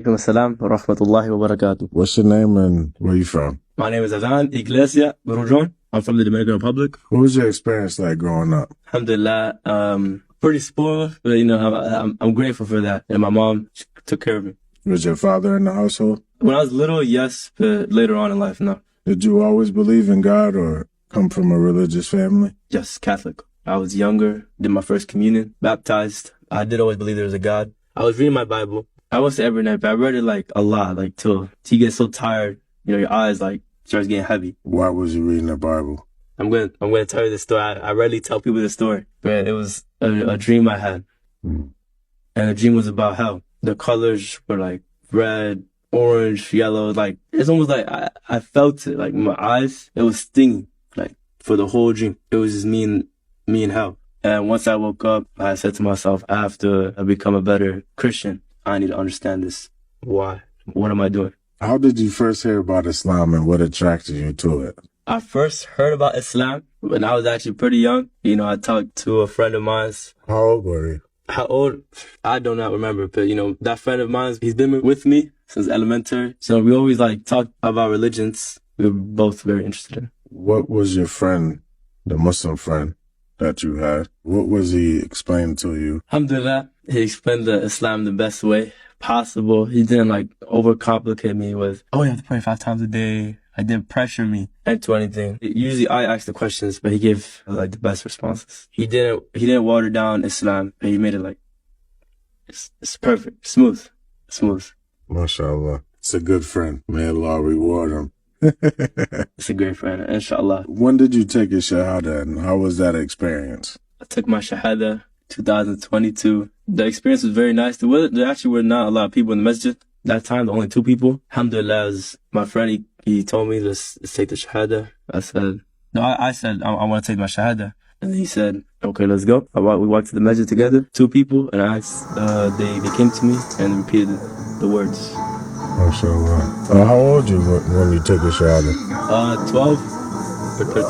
Alaikum assalam wa rahmatullahi wa barakatuh. What's your name and where you from? My name is Adhan Iglesia Burujon. I'm from the Dominican Republic. What was your experience like growing up? Alhamdulillah, pretty spoiled, but I'm grateful for that. And my mom took care of me. Was your father in the household? When I was little, yes, but later on in life, no. Did you always believe in God or come from a religious family? Yes, Catholic. I was younger, did my first communion, baptized. I did always believe there was a God. I was reading my Bible. I won't say every night, but I read it like a lot, like till you get so tired, your eyes like starts getting heavy. Why was you reading the Bible? I'm gonna tell you this story. I rarely tell people this story, but it was a dream I had, and the dream was about hell. The colors were like red, orange, yellow. Like it's almost like I felt it, like my eyes. It was stinging, like for the whole dream. It was just me and hell. And once I woke up, I said to myself, after I become a better Christian, I need to understand this. Why? What am I doing? How did you first hear about Islam and what attracted you to it? I first heard about Islam when I was actually pretty young. I talked to a friend of mine. How old were you? How old? I do not remember, but that friend of mine, he's been with me since elementary. So we always talk about religions. We were both very interested in. What was your friend, the Muslim friend that you had? What was he explaining to you? Alhamdulillah, he explained the Islam the best way possible. He didn't overcomplicate me with, you have to pray 5 times a day. He didn't pressure me into anything. Usually I asked the questions, but he gave the best responses. He didn't water down Islam, but he made it it's perfect, smooth. MashaAllah. It's a good friend. May Allah reward him. It's a great friend, inshallah. When did you take your Shahada and how was that experience? I took my Shahada 2022. The experience was very nice. There actually were not a lot of people in the masjid. That time, only 2 people. Alhamdulillah, was my friend, he told me, let's take the Shahada. I said, no, I said, I want to take my Shahada. And he said, okay, let's go. We walked to the masjid together, 2 people, and I asked, they came to me and repeated the words. MashaAllah. How old were you when you took your Shahada? 12 or 13.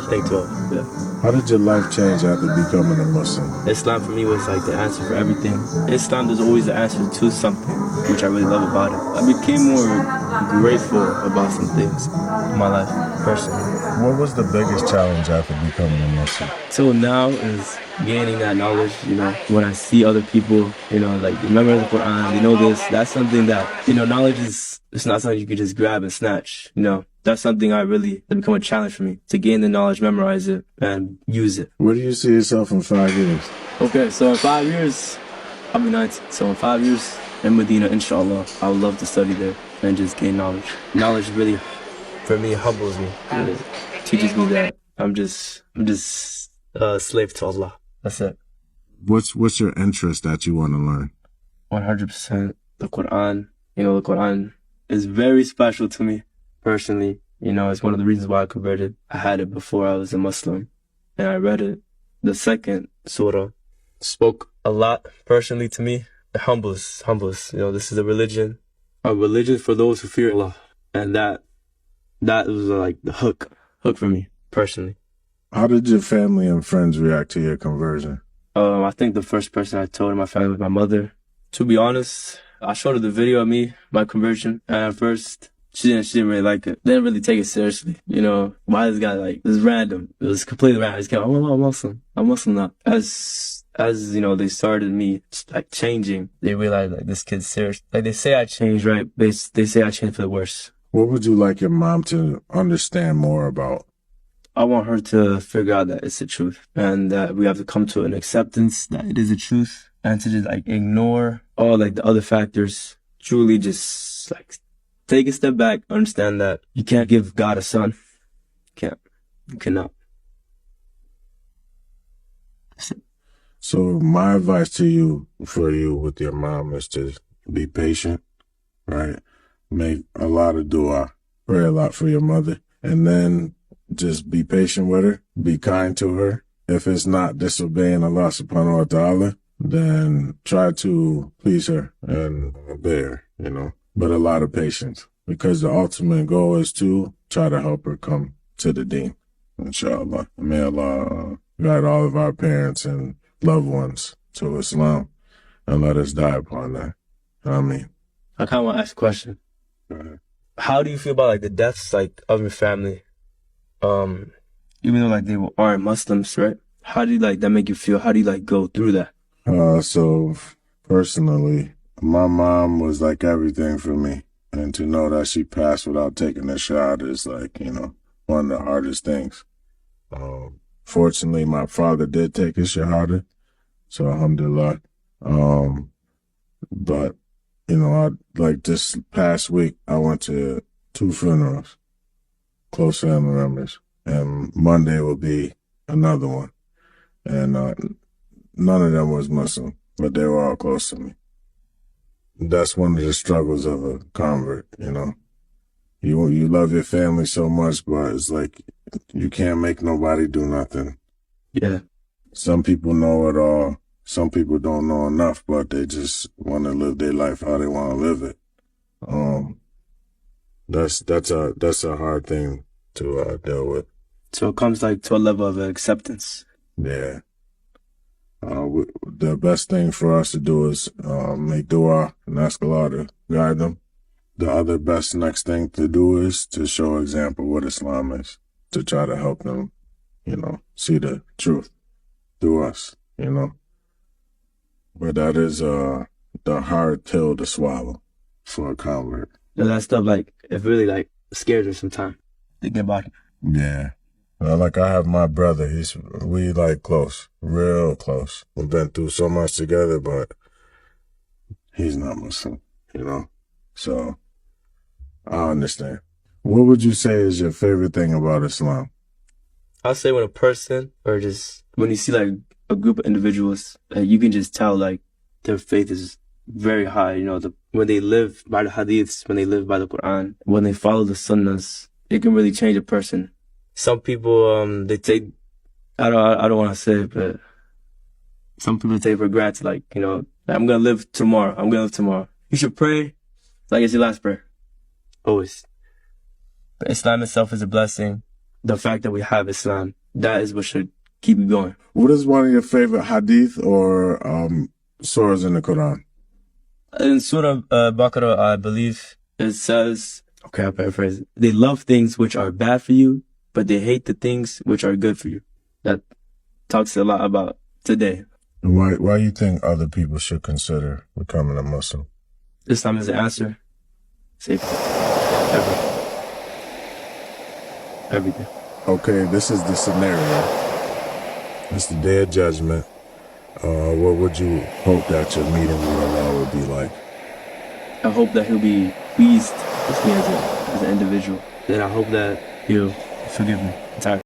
I think 12, yeah. How did your life change after becoming a Muslim? Islam for me was the answer for everything. Islam is always the answer to something, which I really love about it. I became more grateful about some things in my life, personally. What was the biggest challenge after becoming a Muslim? Till now is gaining that knowledge, when I see other people, remember the Qur'an, they know this, that's something that, knowledge it's not something you can just grab and snatch, That's something that become a challenge for me, to gain the knowledge, memorize it, and use it. Where do you see yourself in 5 years? Okay, so in 5 years, I'll be 19. So in 5 years, in Medina, inshallah, I would love to study there and just gain knowledge. Knowledge really, for me, humbles me. It teaches me that I'm just a slave to Allah. That's it. What's your interest that you want to learn? 100% the Qur'an. The Qur'an is very special to me. Personally, it's one of the reasons why I converted. I had it before I was a Muslim, and I read it. The second surah spoke a lot personally to me. It humbles. This is a religion for those who fear Allah, and that was the hook for me personally. How did your family and friends react to your conversion? I think the first person I told in my family was my mother. To be honest, I showed her the video of my conversion, and at first, She didn't really like it. They didn't really take it seriously. Why this guy this is random. It was completely random. He came, I'm Muslim. I'm Muslim now. As they started me changing, they realized this kid's serious. They say I changed, right? They say I changed for the worse. What would you like your mom to understand more about? I want her to figure out that it's the truth and that we have to come to an acceptance that it is the truth and to just ignore all the other factors. Truly just take a step back, understand that you can't give God a son. You cannot. So my advice to you, for you with your mom, is to be patient, right? Make a lot of dua, pray a lot for your mother, and then just be patient with her, be kind to her. If it's not disobeying Allah subhanahu wa ta'ala, then try to please her and obey her, But a lot of patience, because the ultimate goal is to try to help her come to the deen, inshallah. May Allah guide all of our parents and loved ones to Islam and let us die upon that. I mean, I kind of want to ask a question. How do you feel about like the deaths like of your family? Even though like they aren't Muslims, right? How do you like that make you feel? How do you like go through that? So personally, my mom was like everything for me. And to know that she passed without taking a shot is like, you know, one of the hardest things. Fortunately, my father did take his shahada, so alhamdulillah. But, you know, like this past week, I went to 2 funerals, close family members, and Monday will be another one. And none of them was Muslim, but they were all close to me. That's one of the struggles of a convert, you know. You love your family so much, but it's like you can't make nobody do nothing. Yeah. Some people know it all. Some people don't know enough, but they just want to live their life how they want to live it. That's a hard thing to deal with. So it comes like to a level of acceptance. Yeah. The best thing for us to do is make dua and ask Allah to guide them. The other best next thing to do is to show example what Islam is, to try to help them, you know, see the truth through us, you know. But that is the hard pill to swallow for a convert. That stuff like it really like scares her sometimes. Thinking about it. Yeah. Like I have my brother, we like close, real close. We've been through so much together, but he's not Muslim, you know? So I understand. What would you say is your favorite thing about Islam? I'll say when a person, or just when you see like a group of individuals, you can just tell like their faith is very high, you know, when they live by the hadiths, when they live by the Qur'an, when they follow the sunnahs, it can really change a person. Some people, they take, I don't want to say it, but some people take for granted, like, you know, I'm going to live tomorrow. You should pray like it's your last prayer. Always. But Islam itself is a blessing. The fact that we have Islam, that is what should keep you going. What is one of your favorite hadith or surahs in the Qur'an? In Surah Baqarah, I believe it says, okay, I'll paraphrase it. They love things which are bad for you, but they hate the things which are good for you. That talks a lot about today. Why do you think other people should consider becoming a Muslim? Islam is the answer. Safety. Everything. Okay, this is the scenario. It's the Day of Judgment. What would you hope that your meeting with Allah would be like? I hope that he'll be pleased with me as an individual. And I hope that he'll forgive me entirely.